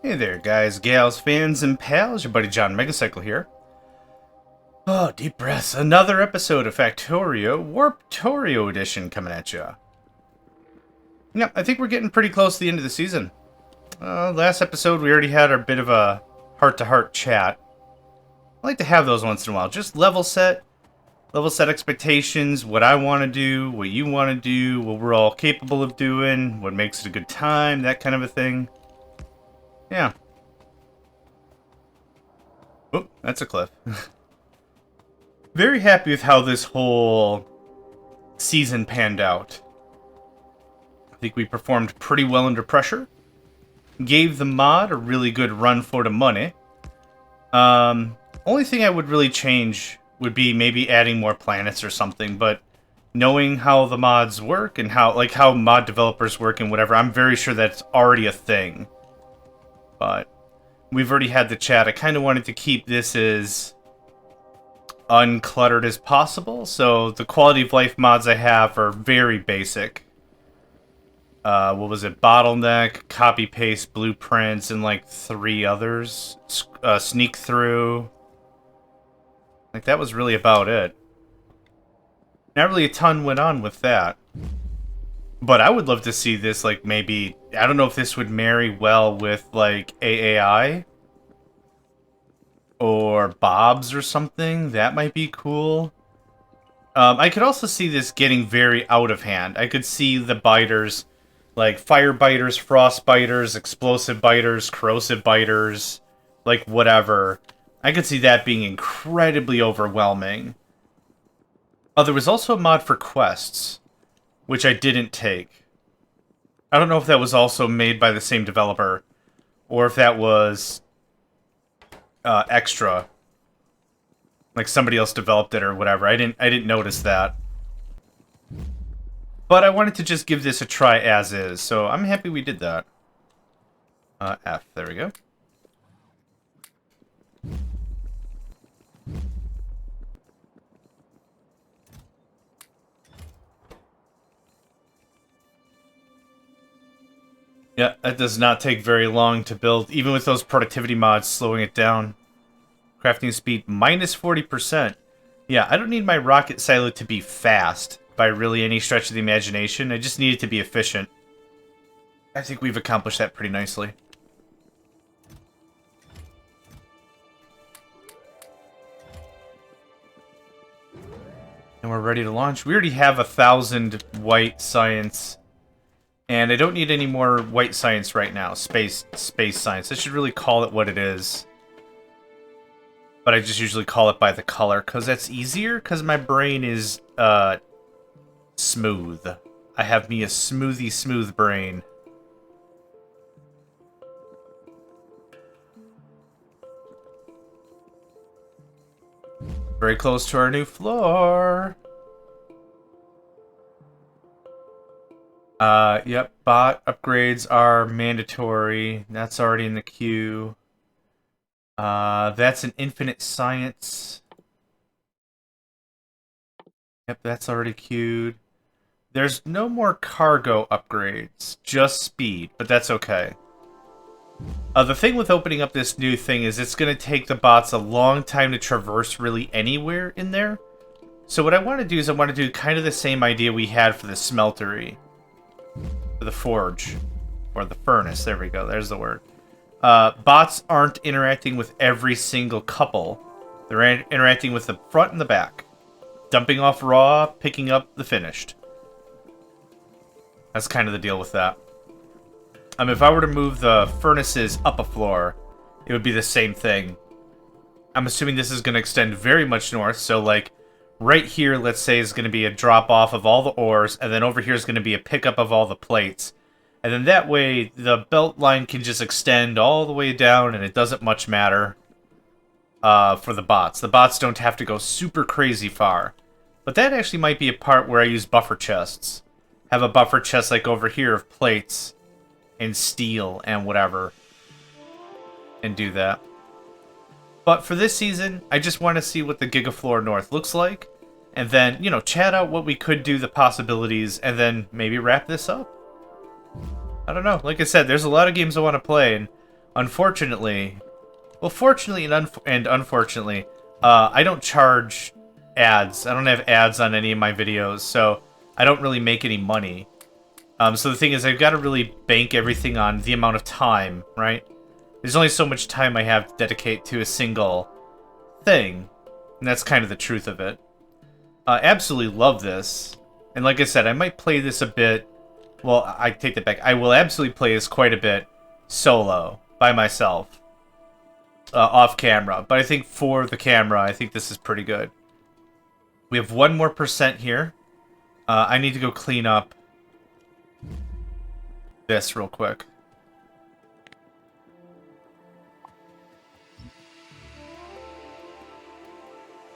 Hey there, guys, gals, fans, and pals. Your buddy JohnMegacycle here. Oh, deep breaths. Another episode of Factorio, Warptorio edition coming at you. Yeah, I think we're getting pretty close to the end of the season. Last episode, we already had our bit of a heart-to-heart chat. I like to have those once in a while. Just level set expectations, what I want to do, what you want to do, what we're all capable of doing, what makes it a good time, that kind of a thing. Yeah. Oh, that's a cliff. Very happy with how this whole season panned out. I think we performed pretty well under pressure. Gave the mod a really good run for the money. Only thing I would really change would be maybe adding more planets or something, but knowing how the mods work and how mod developers work and whatever, I'm very sure that's already a thing. But we've already had the chat. I kind of wanted to keep this as uncluttered as possible, so the quality of life mods I have are very basic. What was it? Bottleneck, copy paste, blueprints, and like 3 others. Sneak through. Like that was really about it. Not really a ton went on with that. But I would love to see this, like, maybe... I don't know if this would marry well with, like, AAI. Or Bob's or something. That might be cool. I could also see this getting very out of hand. I could see the biters, like, fire biters, frost biters, explosive biters, corrosive biters, like, whatever. I could see that being incredibly overwhelming. There was also a mod for quests, which I didn't take. I don't know if that was also made by the same developer, or if that was extra, like somebody else developed it or whatever. I didn't notice that. But I wanted to just give this a try as is, so I'm happy we did that. F, there we go. Yeah, that does not take very long to build, even with those productivity mods slowing it down. Crafting speed minus 40%. Yeah, I don't need my rocket silo to be fast by really any stretch of the imagination. I just need it to be efficient. I think we've accomplished that pretty nicely. And we're ready to launch. We already have 1,000 white science. And I don't need any more white science right now. Space science. I should really call it what it is. But I just usually call it by the color, because that's easier, because my brain is, smooth. I have me a smooth brain. Very close to our new floor. Yep, bot upgrades are mandatory. That's already in the queue. That's an infinite science. Yep, that's already queued. There's no more cargo upgrades, just speed, but that's okay. The thing with opening up this new thing is it's going to take the bots a long time to traverse really anywhere in there. So what I want to do is I want to do kind of the same idea we had for the smeltery. For the forge. Or the furnace. There we go. There's the word. Bots aren't interacting with every single couple. They're interacting with the front and the back. Dumping off raw, picking up the finished. That's kind of the deal with that. If I were to move the furnaces up a floor, it would be the same thing. I'm assuming this is going to extend very much north, so like right here, let's say, is going to be a drop-off of all the ores, and then over here is going to be a pickup of all the plates. And then that way, the belt line can just extend all the way down, and it doesn't much matter for the bots. The bots don't have to go super crazy far. But that actually might be a part where I use buffer chests. Have a buffer chest like over here of plates and steel and whatever. And do that. But for this season, I just want to see what the Gigafloor North looks like. And then, you know, chat out what we could do, the possibilities, and then maybe wrap this up. I don't know. Like I said, there's a lot of games I want to play, and Unfortunately, well, fortunately and unfortunately, I don't charge ads. I don't have ads on any of my videos, so I don't really make any money. So the thing is, I've got to really bank everything on the amount of time, right? There's only so much time I have to dedicate to a single thing, and that's kind of the truth of it. Absolutely love this, and like I said, I might play this a bit. Well, I take that back. I will absolutely play this quite a bit solo, by myself, off camera. But I think for the camera, I think this is pretty good. We have 1 more % here. I need to go clean up this real quick.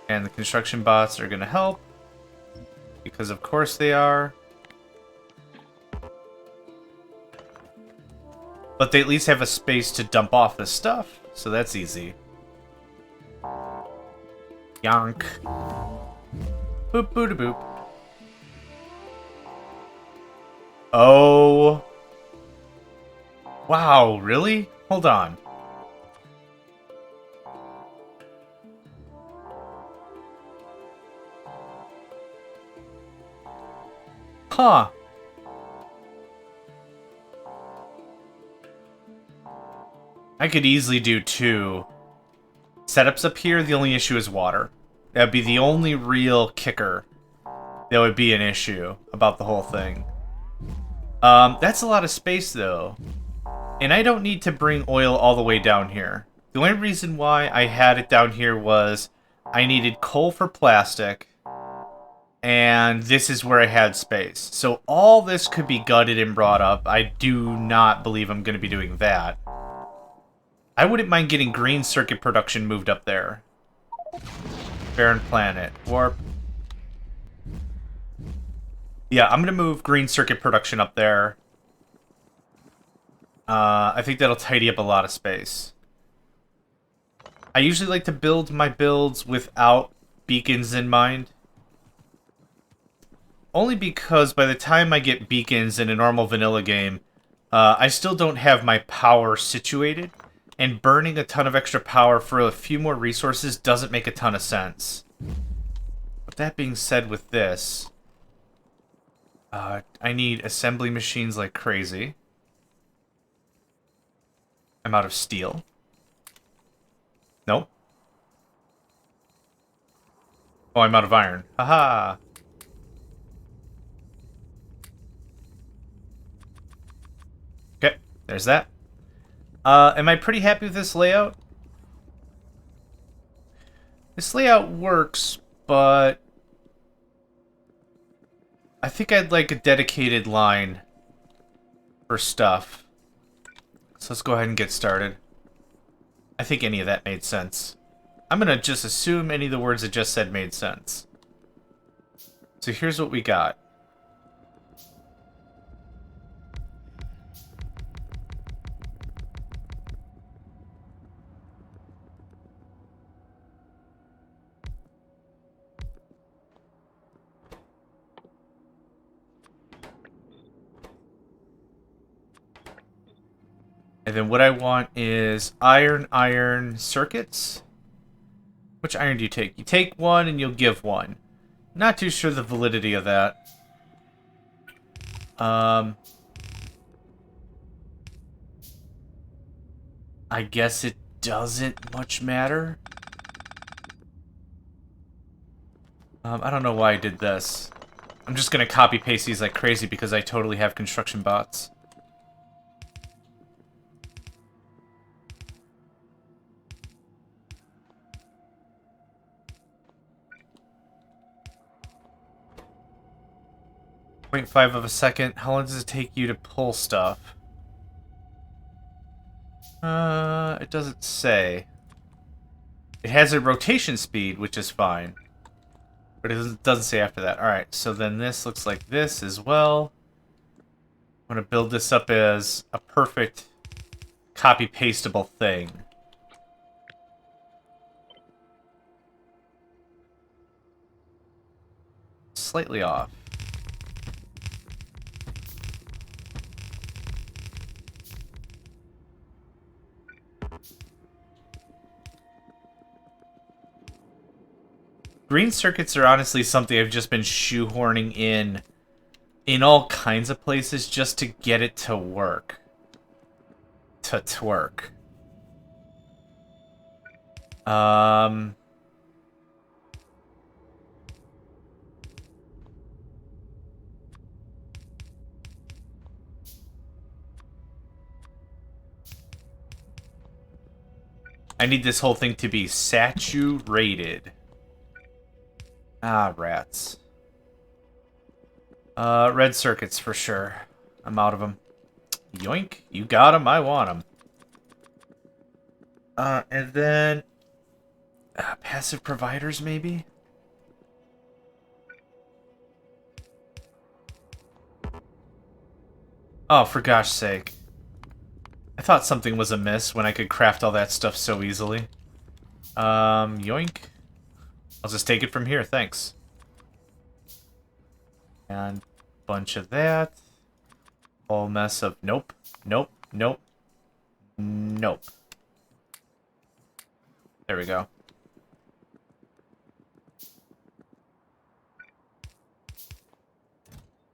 And the construction bots are going to help. Because of course they are. But they at least have a space to dump off this stuff. So that's easy. Yonk. Boop boop boop. Oh. Wow, really? Hold on. Huh. I could easily do 2 setups up here. The only issue is water. That'd be the only real kicker that would be an issue about the whole thing. That's a lot of space, though. And I don't need to bring oil all the way down here. The only reason why I had it down here was I needed coal for plastic, and this is where I had space. So all this could be gutted and brought up. I do not believe I'm going to be doing that. I wouldn't mind getting green circuit production moved up there. Barren planet. Warp. Yeah, I'm going to move green circuit production up there. I think that'll tidy up a lot of space. I usually like to build my builds without beacons in mind. Only because by the time I get beacons in a normal vanilla game, I still don't have my power situated. And burning a ton of extra power for a few more resources doesn't make a ton of sense. But that being said with this, I need assembly machines like crazy. I'm out of steel. Nope. Oh, I'm out of iron. Haha! Okay, there's that. Am I pretty happy with this layout? This layout works, but I think I'd like a dedicated line for stuff. So let's go ahead and get started. I think any of that made sense. I'm gonna just assume any of the words I just said made sense. So here's what we got. And then what I want is iron circuits. Which iron do you take? You take 1 and you'll give 1. Not too sure the validity of that. I guess it doesn't much matter. I don't know why I did this. I'm just gonna copy paste these like crazy because I totally have construction bots. .5 of a second. How long does it take you to pull stuff? It doesn't say. It has a rotation speed, which is fine. But it doesn't say after that. Alright, so then this looks like this as well. I'm going to build this up as a perfect copy-pastable thing. Slightly off. Green circuits are honestly something I've just been shoehorning in all kinds of places just to get it to work. To twerk. I need this whole thing to be saturated. Ah, rats. Red circuits for sure. I'm out of them. Yoink. You got them. I want them. And then... passive providers, maybe? Oh, for gosh sake. I thought something was amiss when I could craft all that stuff so easily. Yoink. I'll just take it from here, thanks. And bunch of that. Whole mess of nope, nope, nope, nope. There we go.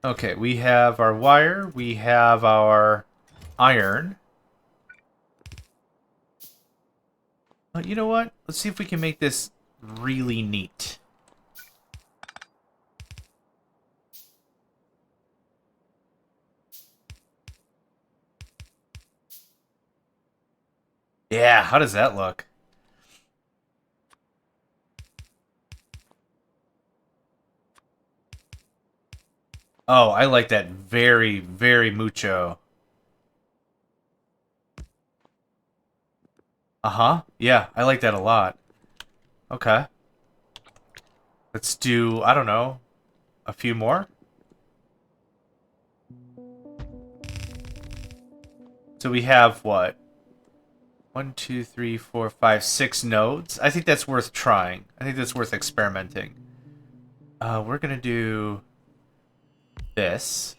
Okay, we have our wire, we have our iron. You know what? Let's see if we can make this really neat. Yeah, how does that look? Oh, I like that very, very mucho. Uh-huh. Yeah, I like that a lot. Okay. Let's do, I don't know, a few more? So we have, what? 1, 2, 3, 4, 5, 6 nodes. I think that's worth trying. I think that's worth experimenting. We're gonna do this.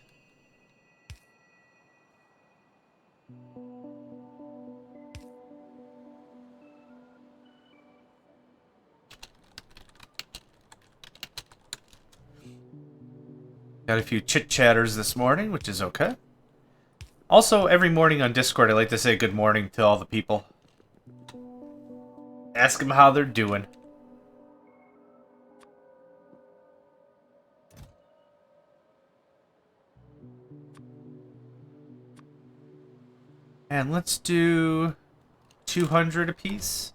Got a few chit-chatters this morning, which is okay. Also, every morning on Discord, I like to say good morning to all the people. Ask them how they're doing. And let's do 200 apiece.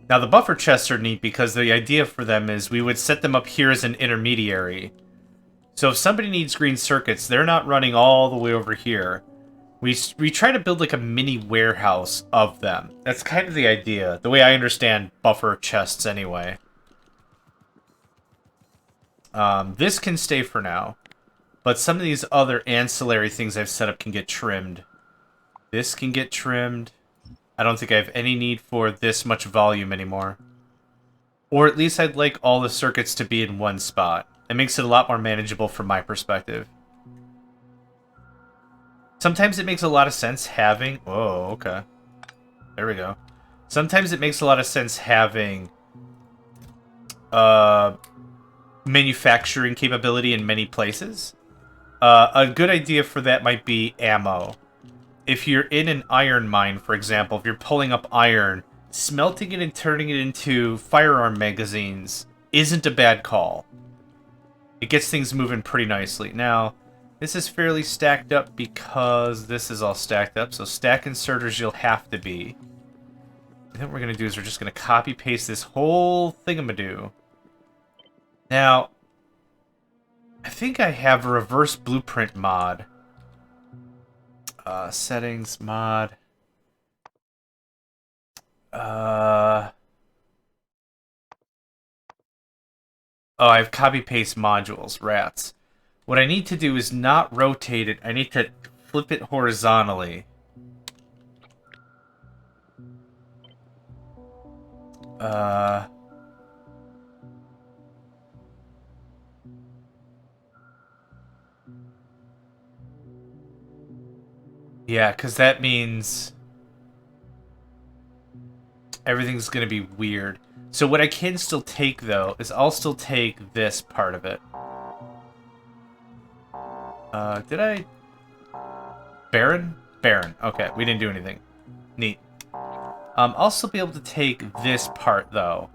Now, the buffer chests are neat because the idea for them is we would set them up here as an intermediary. So if somebody needs green circuits, they're not running all the way over here. We try to build like a mini warehouse of them. That's kind of the idea, the way I understand buffer chests anyway. This can stay for now, but some of these other ancillary things I've set up can get trimmed. This can get trimmed. I don't think I have any need for this much volume anymore. Or at least I'd like all the circuits to be in one spot. It makes it a lot more manageable from my perspective. Sometimes it makes a lot of sense having... Oh, okay. There we go. Sometimes it makes a lot of sense having manufacturing capability in many places. A good idea for that might be ammo. If you're in an iron mine, for example, if you're pulling up iron, smelting it and turning it into firearm magazines isn't a bad call. It gets things moving pretty nicely. Now, this is fairly stacked up because this is all stacked up, so stack inserters you'll have to be. And then what we're going to do is we're just going to copy-paste this whole thingamadoo. Now, I think I have a reverse blueprint mod. Settings, mod. Oh, I have copy-paste modules. Rats. What I need to do is not rotate it. I need to flip it horizontally. Yeah, because that means everything's going to be weird. So what I can still take, though, is I'll still take this part of it. Did I... Baron? Baron. Okay, we didn't do anything. Neat. I'll still be able to take this part, though.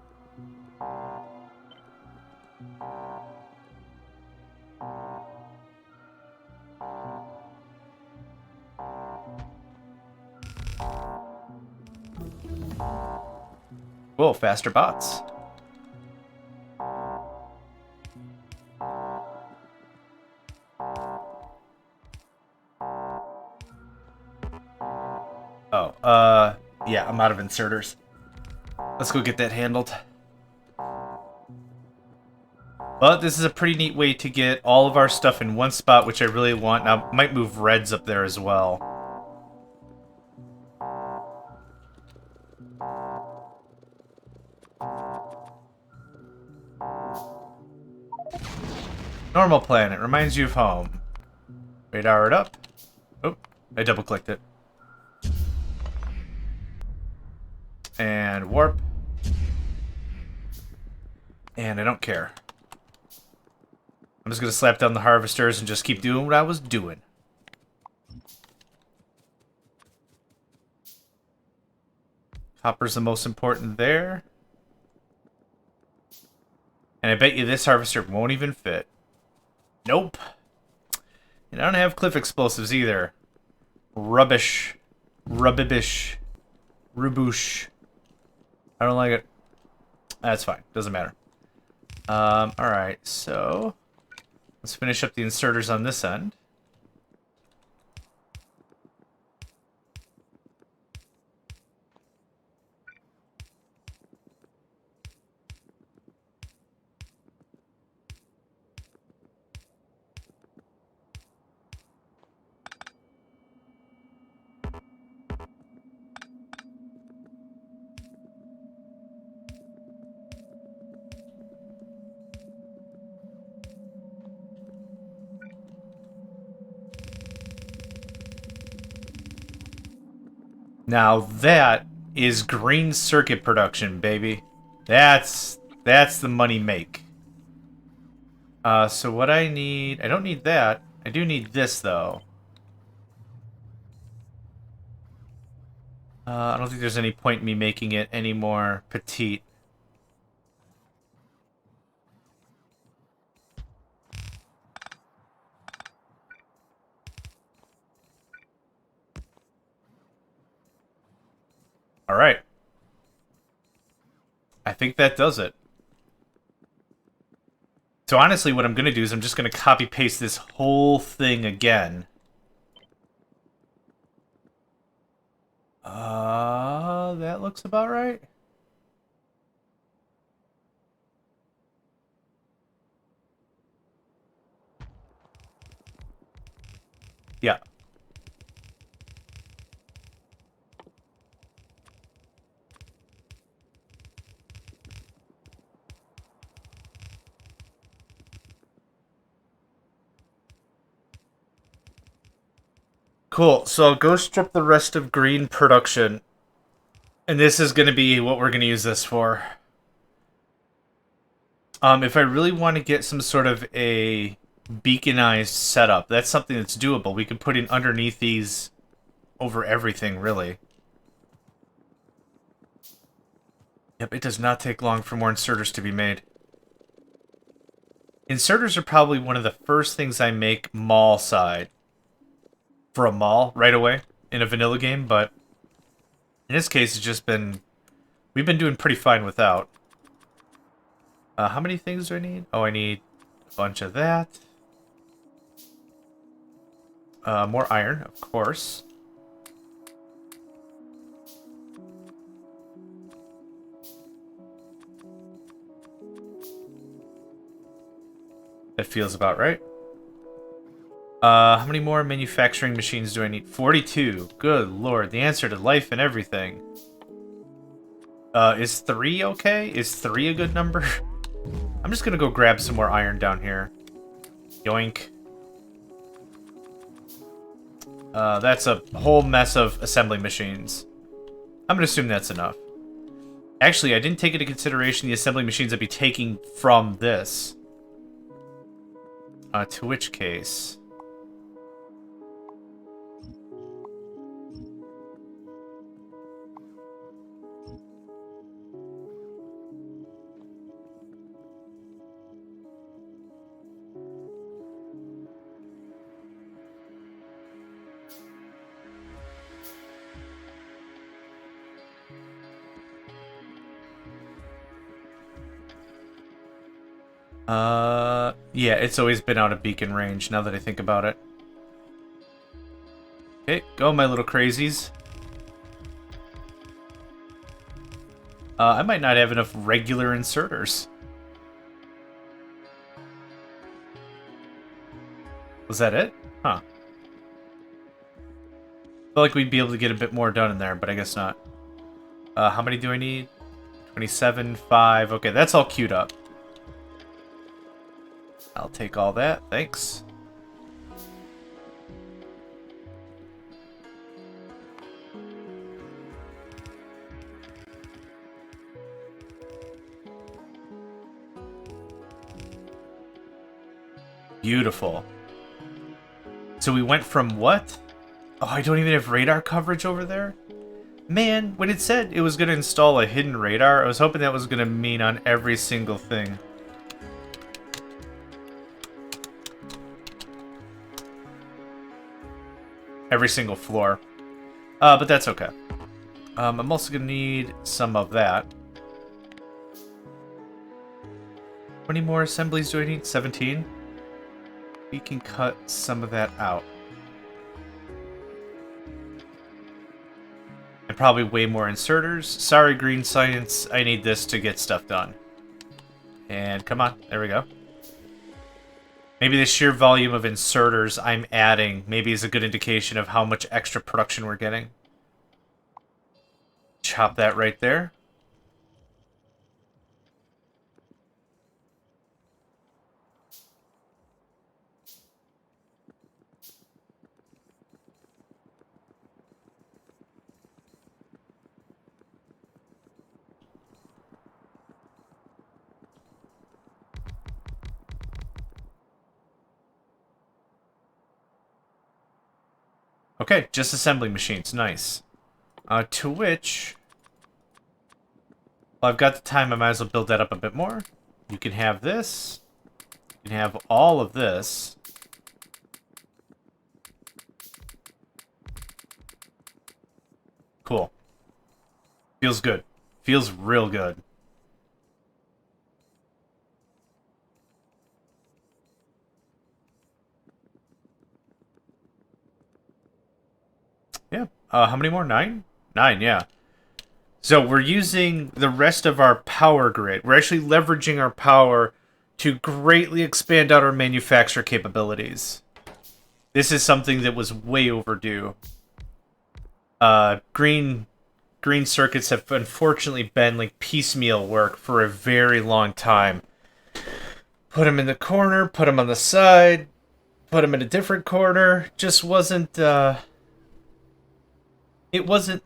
Whoa, faster bots. Oh, yeah, I'm out of inserters. Let's go get that handled. But this is a pretty neat way to get all of our stuff in one spot, which I really want. Now, I might move reds up there as well. Normal planet. Reminds you of home. Radar it up. Oh, I double-clicked it. And warp. And I don't care. I'm just going to slap down the harvesters and just keep doing what I was doing. Copper's the most important there. And I bet you this harvester won't even fit. Nope. And I don't have cliff explosives either. Rubbish. Rubbish. Ruboosh. I don't like it. That's fine. Doesn't matter. Alright, so... let's finish up the inserters on this end. Now that is green circuit production, baby. That's the money make. So what I need... I don't need that. I do need this, though. I don't think there's any point in me making it any more petite. Alright. I think that does it. So honestly, what I'm going to do is I'm just going to copy-paste this whole thing again. That looks about right. Yeah. Cool, so I'll go strip the rest of green production. And this is going to be what we're going to use this for. If I really want to get some sort of a beaconized setup, that's something that's doable. We could put in underneath these over everything, really. Yep, it does not take long for more inserters to be made. Inserters are probably one of the first things I make mall side. For a mall, right away, in a vanilla game, but in this case, it's just been... we've been doing pretty fine without. How many things do I need? Oh, I need a bunch of that. More iron, of course. That feels about right. How many more manufacturing machines do I need? 42. Good lord, the answer to life and everything. Is 3 okay? Is 3 a good number? I'm just gonna go grab some more iron down here. Yoink. That's a whole mess of assembly machines. I'm gonna assume that's enough. Actually, I didn't take into consideration the assembly machines I'd be taking from this. To which case... yeah, it's always been out of beacon range, now that I think about it. Okay, go my little crazies. I might not have enough regular inserters. Was that it? Huh. Felt like we'd be able to get a bit more done in there, but I guess not. How many do I need? 27, 5. Okay, that's all queued up. I'll take all that, thanks. Beautiful. So we went from what? Oh, I don't even have radar coverage over there? Man, when it said it was going to install a hidden radar, I was hoping that was going to mean on every single thing. Every single floor. But that's okay. I'm also going to need some of that. How many more assemblies do I need? 17? We can cut some of that out. And probably way more inserters. Sorry, Green Science, I need this to get stuff done. And come on, there we go. Maybe the sheer volume of inserters I'm adding maybe is a good indication of how much extra production we're getting. Chop that right there. Okay, just assembly machines. Nice. To which... Well, I've got the time. I might as well build that up a bit more. You can have this. You can have all of this. Cool. Feels good. Feels real good. Yeah. How many more? 9? 9, yeah. So we're using the rest of our power grid. We're actually leveraging our power to greatly expand out our manufacture capabilities. This is something that was way overdue. Green circuits have unfortunately been like piecemeal work for a very long time. Put them in the corner, put them on the side, put them in a different corner. Just wasn't, it wasn't,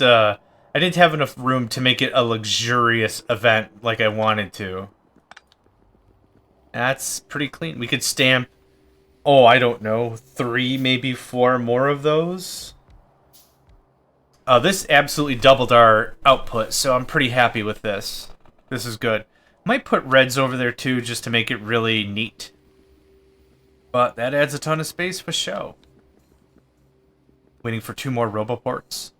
I didn't have enough room to make it a luxurious event like I wanted to. That's pretty clean. We could stamp, oh, I don't know, 3, maybe 4 more of those. This absolutely doubled our output, so I'm pretty happy with this. This is good. Might put reds over there too, just to make it really neat. But that adds a ton of space for show. Waiting for 2 more roboports.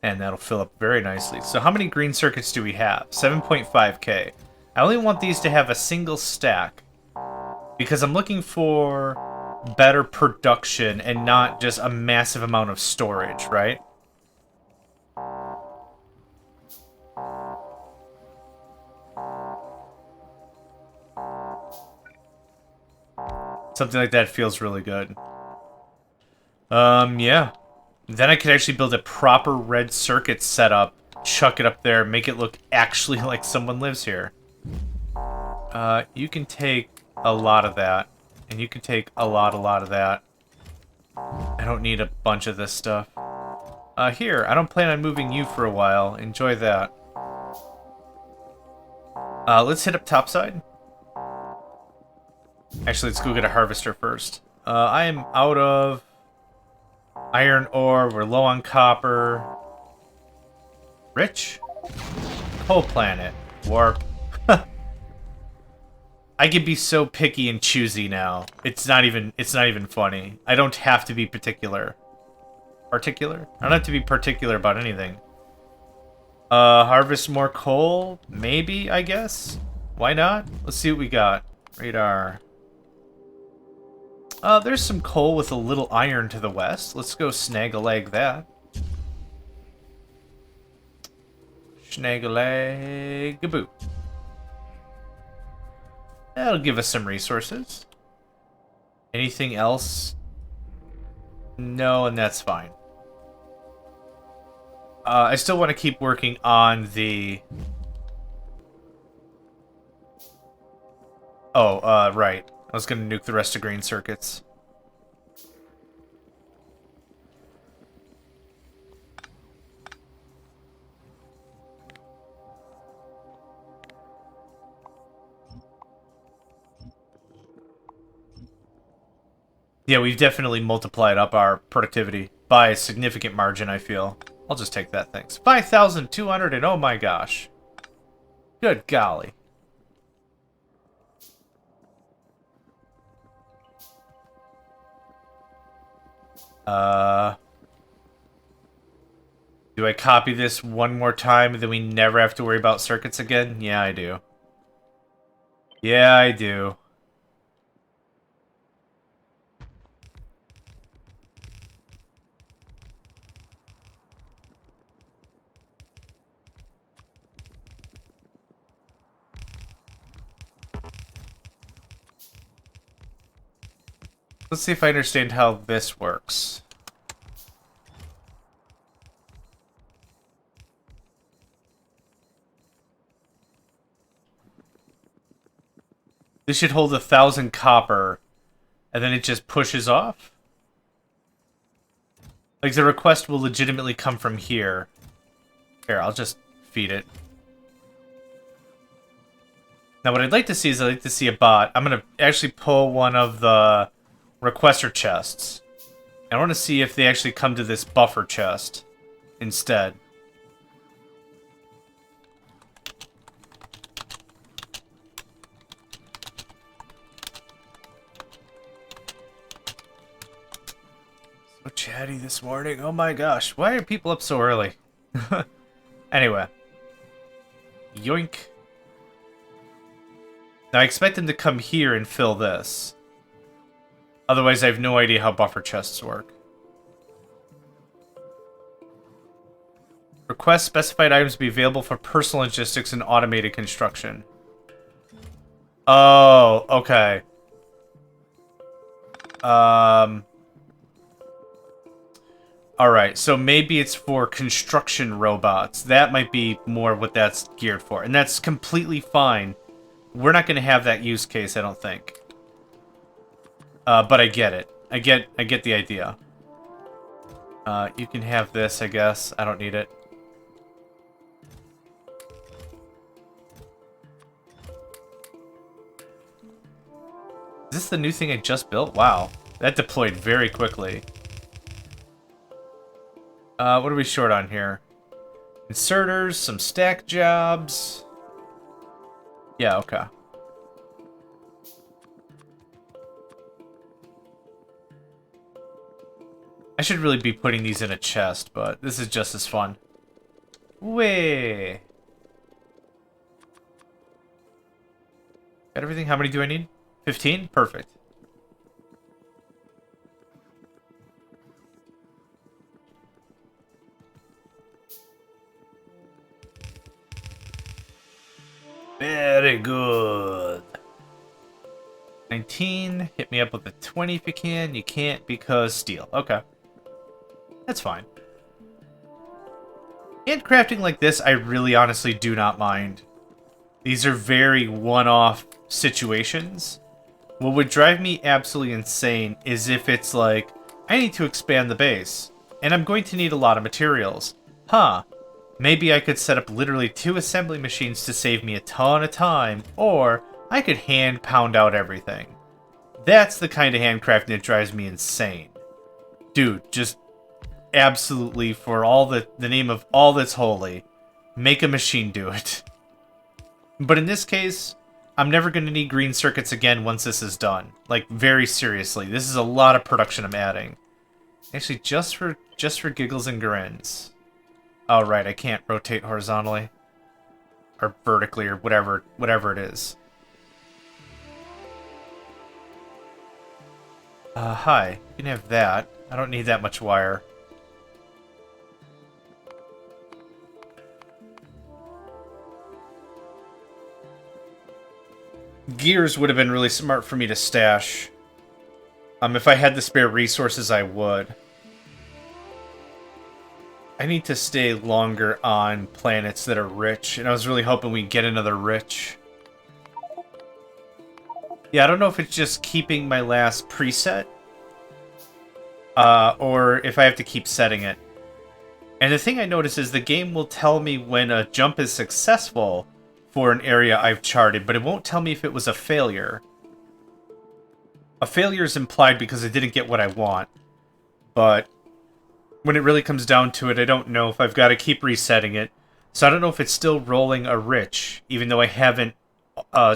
And that'll fill up very nicely. So how many green circuits do we have? 7.5k. I only want these to have a single stack, because I'm looking for better production and not just a massive amount of storage, right? Something like that feels really good. Yeah. Then I could actually build a proper red circuit setup, chuck it up there, make it look actually like someone lives here. You can take a lot of that, and you can take a lot of that. I don't need a bunch of this stuff. Here, I don't plan on moving you for a while. Enjoy that. Let's hit up topside. Actually, let's go get a harvester first. I am out of iron ore. We're low on copper. Rich? Coal planet. Warp. I can be so picky and choosy now. It's not even funny. I don't have to be particular. Particular? I don't have to be particular about anything. Harvest more coal? Maybe, I guess? Why not? Let's see what we got. Radar. There's some coal with a little iron to the west. Let's go snag-a-leg that. Snag-a-leg-a-boo. That'll give us some resources. Anything else? No, and that's fine. I still want to keep working on the... Oh, right. I was going to nuke the rest of green circuits. Yeah, we've definitely multiplied up our productivity by a significant margin, I feel. I'll just take that, thanks. 5,200 and oh my gosh. Good golly. Do I copy this one more time and then we never have to worry about circuits again? Yeah, I do. Yeah, I do. Let's see if I understand how this works. This should hold 1,000 copper, and then it just pushes off? Like, the request will legitimately come from here. Here, I'll just feed it. Now, what I'd like to see is I'd like to see a bot. I'm going to actually pull one of the requester chests. I want to see if they actually come to this buffer chest instead. So chatty this morning. Oh my gosh. Why are people up so early? Anyway. Yoink. Now I expect them to come here and fill this. Otherwise, I have no idea how buffer chests work. Request specified items be available for personal logistics and automated construction. Oh, okay. Alright, so maybe it's for construction robots. That might be more what that's geared for. And that's completely fine. We're not going to have that use case, I don't think. But I get it. I get the idea. You can have this, I guess. I don't need it. Is this the new thing I just built? Wow. That deployed very quickly. What are we short on here? Inserters, some stack jobs. Yeah, okay. I should really be putting these in a chest, but this is just as fun. Way. Got everything? How many do I need? 15? Perfect. Very good. 19. Hit me up with a 20 if you can. You can't because steel. Okay. That's fine. Handcrafting like this, I really honestly do not mind. These are very one-off situations. What would drive me absolutely insane is if it's like, I need to expand the base, and I'm going to need a lot of materials. Huh. Maybe I could set up literally 2 assembly machines to save me a ton of time, or I could hand pound out everything. That's the kind of handcrafting that drives me insane. Dude, just absolutely, for all the name of all that's holy, make a machine do it. But in this case, I'm never going to need green circuits again once this is done. Like, very seriously, this is a lot of production I'm adding. Actually, just for giggles and grins. Oh, right, I can't rotate horizontally. Or vertically, or whatever it is. Hi. You can have that. I don't need that much wire. Gears would have been really smart for me to stash. If I had the spare resources, I would. I need to stay longer on planets that are rich, and I was really hoping we'd get another rich. Yeah, I don't know if it's just keeping my last preset, or if I have to keep setting it. And the thing I notice is the game will tell me when a jump is successful for an area I've charted, but it won't tell me if it was a failure. A failure is implied because I didn't get what I want, but when it really comes down to it, I don't know if I've got to keep resetting it. So I don't know if it's still rolling a rich, even though I haven't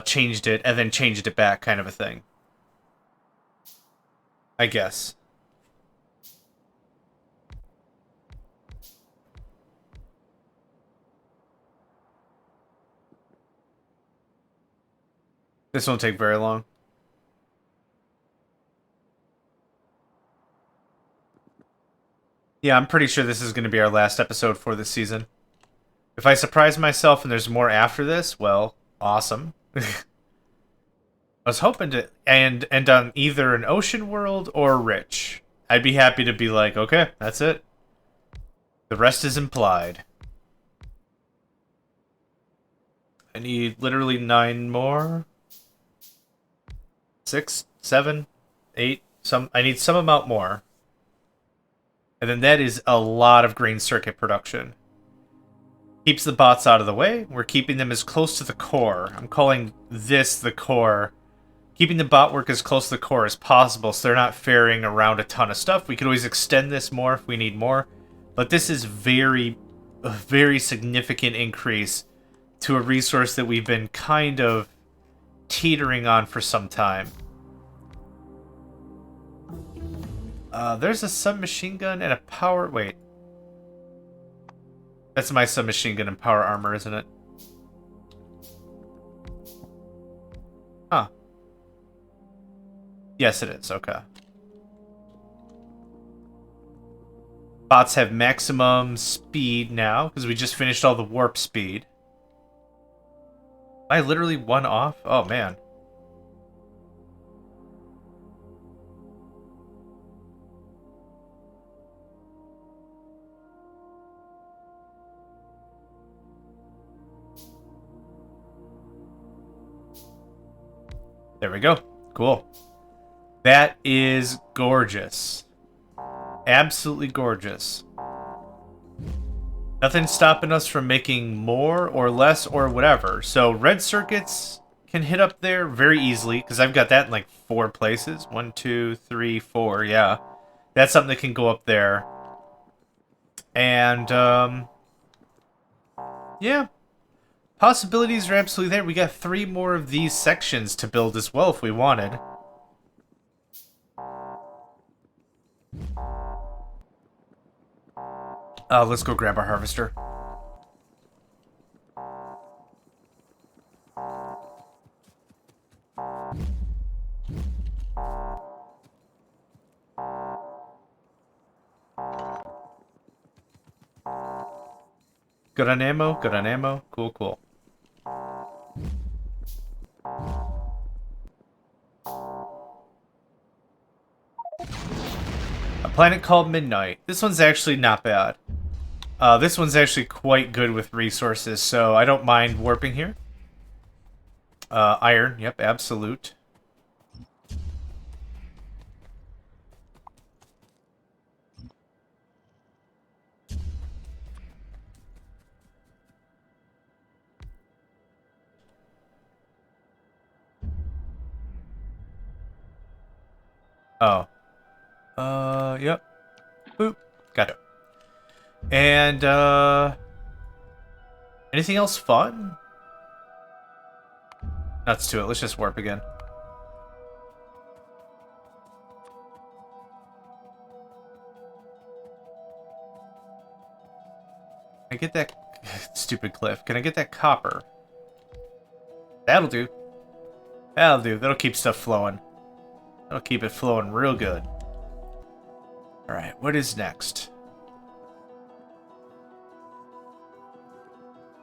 changed it and then changed it back, kind of a thing. I guess. This won't take very long. Yeah, I'm pretty sure this is going to be our last episode for this season. If I surprise myself and there's more after this, well, awesome. I was hoping to end on either an ocean world or rich. I'd be happy to be like, okay, that's it. The rest is implied. I need literally 9 more. 6, 7, 8. I need some amount more. And then that is a lot of green circuit production. Keeps the bots out of the way. We're keeping them as close to the core. I'm calling this the core. Keeping the bot work as close to the core as possible so they're not ferrying around a ton of stuff. We could always extend this more if we need more. But this is a very significant increase to a resource that we've been kind of teetering on for some time. There's a submachine gun and a power... Wait. That's my submachine gun and power armor, isn't it? Huh. Yes, it is. Okay. Bots have maximum speed now, because we just finished all the warp speed. I literally one off? Oh, man. There we go. Cool. That is gorgeous. Absolutely gorgeous. Nothing's stopping us from making more or less or whatever. So red circuits can hit up there very easily, because I've got that in like 4 places. 1, 2, 3, 4, yeah. That's something that can go up there. And, yeah. Possibilities are absolutely there. We got 3 more of these sections to build as well if we wanted. Let's go grab our harvester. Good on ammo, good on ammo. Cool, cool. A planet called Midnight. This one's actually not bad. This one's actually quite good with resources, so I don't mind warping here. Iron, yep, absolute. Oh. Yep. Boop. Got it. And, anything else fun? Nuts to it. Let's just warp again. Can I get that stupid cliff? Can I get that copper? That'll do. That'll do. That'll keep stuff flowing. That'll keep it flowing real good. Alright, what is next?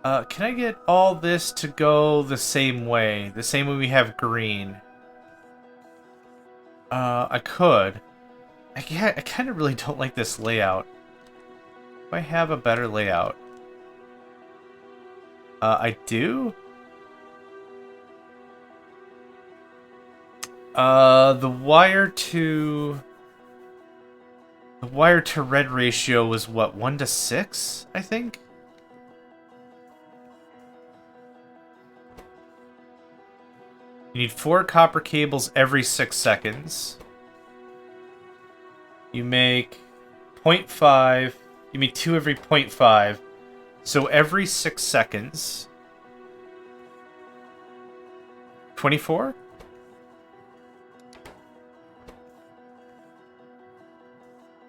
Can I get all this to go the same way? The same way we have green? I could. I kind of really don't like this layout. Do I have a better layout? I do? The wire to red ratio was what, 1:6, I think? You need 4 copper cables every 6 seconds. You make 0.5. You make 2 every 0.5. So every 6 seconds. 24?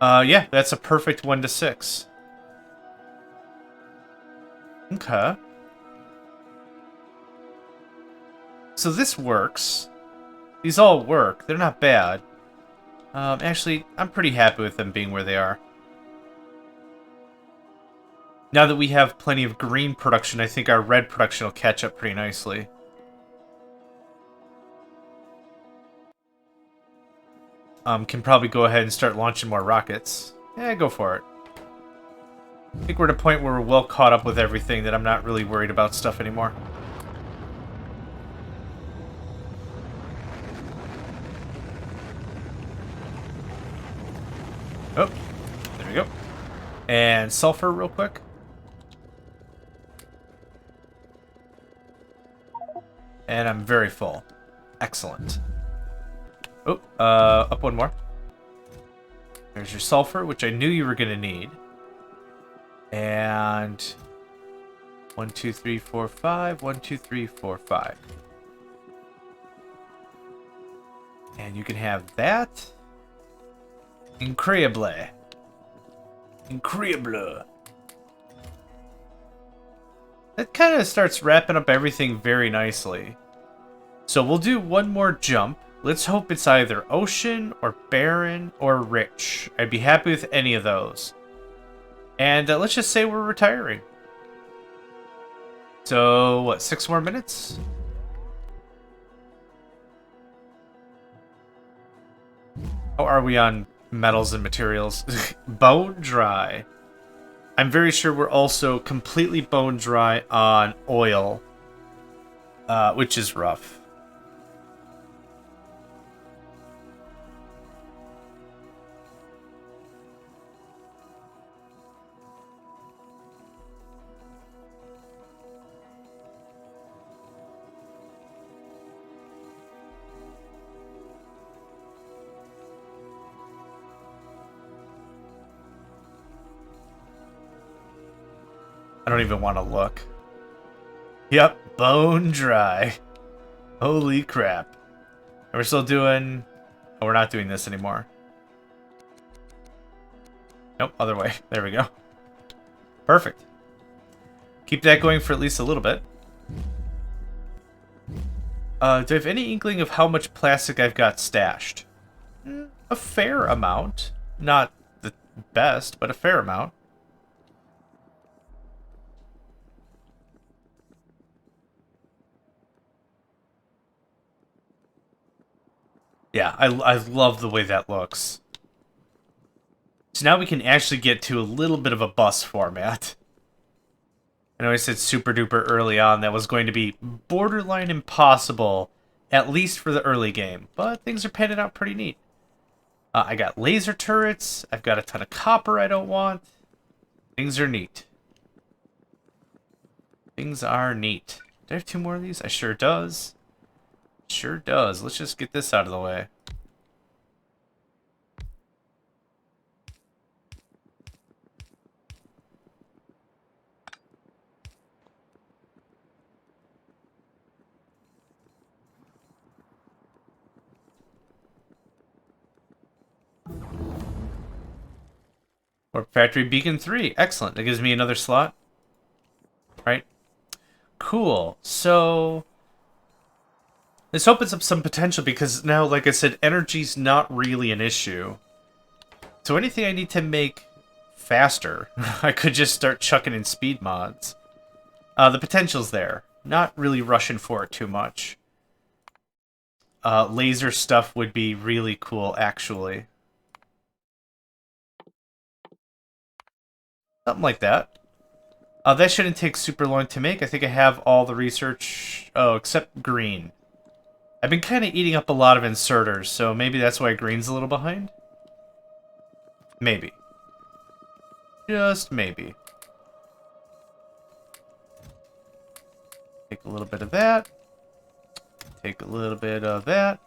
Yeah, that's a perfect 1:6. Okay. So this works. These all work. They're not bad. Actually, I'm pretty happy with them being where they are. Now that we have plenty of green production, I think our red production will catch up pretty nicely. Can probably go ahead and start launching more rockets. Yeah, go for it. I think we're at a point where we're well caught up with everything that I'm not really worried about stuff anymore. Oh, there we go. And sulfur real quick. And I'm very full. Excellent. Oh, up one more. There's your sulfur, which I knew you were going to need. And 1, 2, 3, 4, 5. 1, 2, 3, 4, 5. And you can have that. Incredible. Incredible. That kind of starts wrapping up everything very nicely. So we'll do one more jump. Let's hope it's either ocean or barren or rich. I'd be happy with any of those. And let's just say we're retiring. So, what, 6 more minutes? How are we on metals and materials? Bone dry. I'm very sure we're also completely bone dry on oil, which is rough. I don't even want to look. Yep, bone dry. Holy crap. And we're still doing... Oh, we're not doing this anymore. Nope, other way. There we go. Perfect. Keep that going for at least a little bit. Do I have any inkling of how much plastic I've got stashed? A fair amount. Not the best, but a fair amount. Yeah, I love the way that looks. So now we can actually get to a little bit of a bus format. I know I said super duper early on that was going to be borderline impossible, at least for the early game, but things are panning out pretty neat. I got laser turrets, I've got a ton of copper I don't want. Things are neat. Things are neat. Do I have two more of these? I sure does. Sure does. Let's just get this out of the way. Warp Factory Beacon 3. Excellent. That gives me another slot. Right? Cool. So this opens up some potential because now, like I said, energy's not really an issue. So anything I need to make faster, I could just start chucking in speed mods. The potential's there. Not really rushing for it too much. Laser stuff would be really cool, actually. Something like that. That shouldn't take super long to make. I think I have all the research. Oh, except green. I've been kind of eating up a lot of inserters, so maybe that's why green's a little behind? Maybe. Just maybe. Take a little bit of that. Take a little bit of that.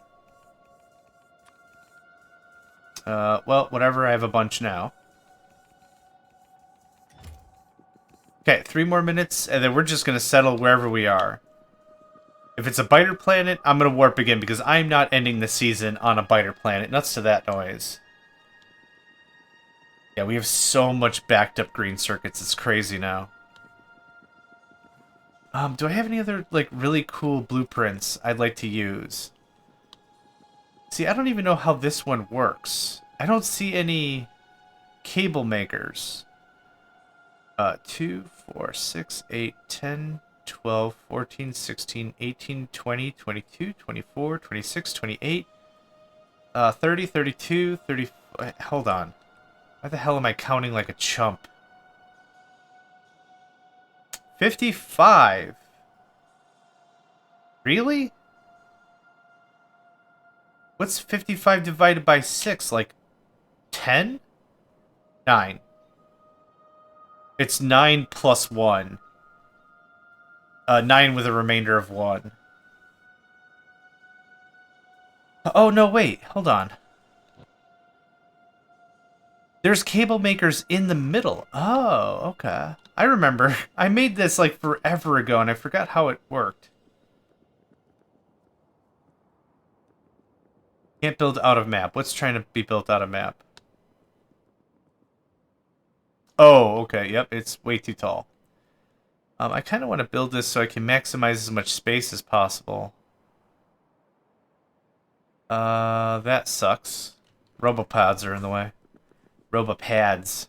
Well, whatever, I have a bunch now. Okay, 3 more minutes, and then we're just going to settle wherever we are. If it's a biter planet, I'm going to warp again, because I'm not ending the season on a biter planet. Nuts to that noise. Yeah, we have so much backed up green circuits, it's crazy now. Do I have any other, like, really cool blueprints I'd like to use? See, I don't even know how this one works. I don't see any cable makers. 2, 4, 6, 8, 10, 12, 14, 16, 18, 20, 22, 24, 26, 28, 30, 32, 30... Hold on. Why the hell am I counting like a chump? 55? Really? What's 55 divided by 6? Like 10? 9. It's 9 plus 1. 9 with a remainder of 1. Oh, no, wait. Hold on. There's cable makers in the middle. Oh, okay. I remember. I made this, like, forever ago, and I forgot how it worked. Can't build out of map. What's trying to be built out of map? Oh, okay. Yep, it's way too tall. I kind of want to build this so I can maximize as much space as possible. That sucks. Robopods are in the way. Robopads.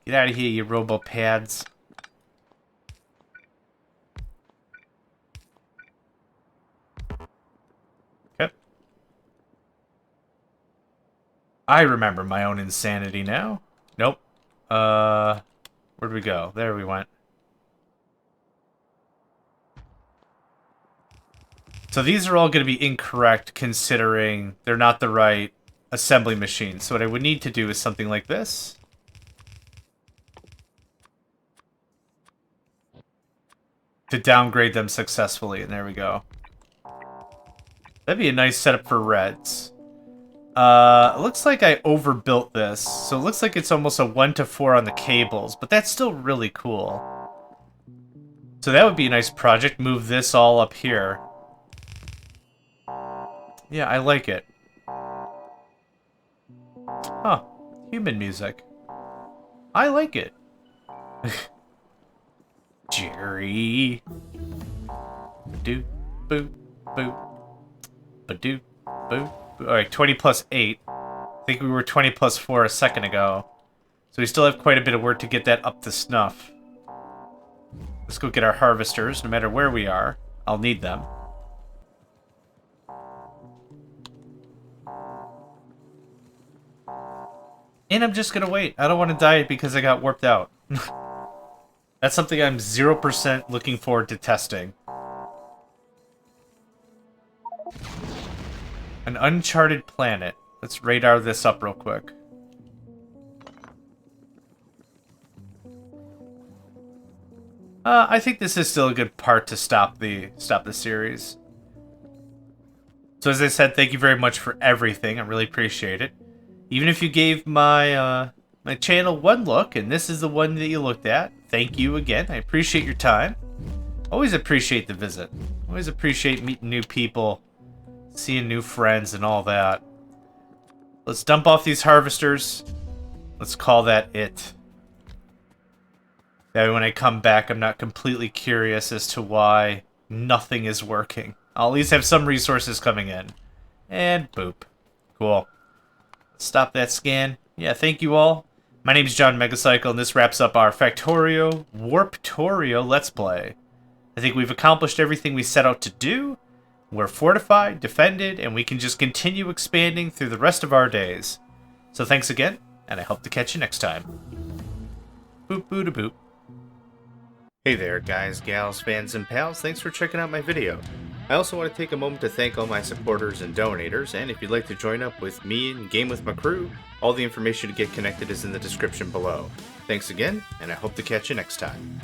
Get out of here, you robopads. Okay. I remember my own insanity now. Nope. Where'd we go? There we went. So these are all going to be incorrect considering they're not the right assembly machine. So what I would need to do is something like this. To downgrade them successfully, and there we go. That'd be a nice setup for reds. It looks like I overbuilt this, so it looks like it's almost a 1-to-4 on the cables, but that's still really cool. So that would be a nice project. Move this all up here. Yeah, I like it. Huh. Human music. I like it. Jerry. Do, boo, boo. Ba-do, boo. Alright, 20 plus 8. I think we were 20 plus 4 a second ago. So we still have quite a bit of work to get that up to snuff. Let's go get our harvesters, no matter where we are. I'll need them. And I'm just gonna wait. I don't want to die because I got warped out. That's something I'm 0% looking forward to testing. An uncharted planet. Let's radar this up real quick. I think this is still a good part to stop the series. So as I said, thank you very much for everything. I really appreciate it. Even if you gave my my channel one look, and this is the one that you looked at, thank you again. I appreciate your time. Always appreciate the visit. Always appreciate meeting new people, seeing new friends, and all that. Let's dump off these harvesters. Let's call that it. That way when I come back, I'm not completely curious as to why nothing is working. I'll at least have some resources coming in. And boop. Cool. Stop that scan. Yeah, thank you all. My name is JohnMegacycle, and this wraps up our Factorio Warptorio Let's Play. I think we've accomplished everything we set out to do. We're fortified, defended, and we can just continue expanding through the rest of our days. So thanks again, and I hope to catch you next time. Boop boo da boop. Hey there, guys, gals, fans, and pals. Thanks for checking out my video. I also want to take a moment to thank all my supporters and donators, and if you'd like to join up with me and game with my crew, all the information to get connected is in the description below. Thanks again, and I hope to catch you next time.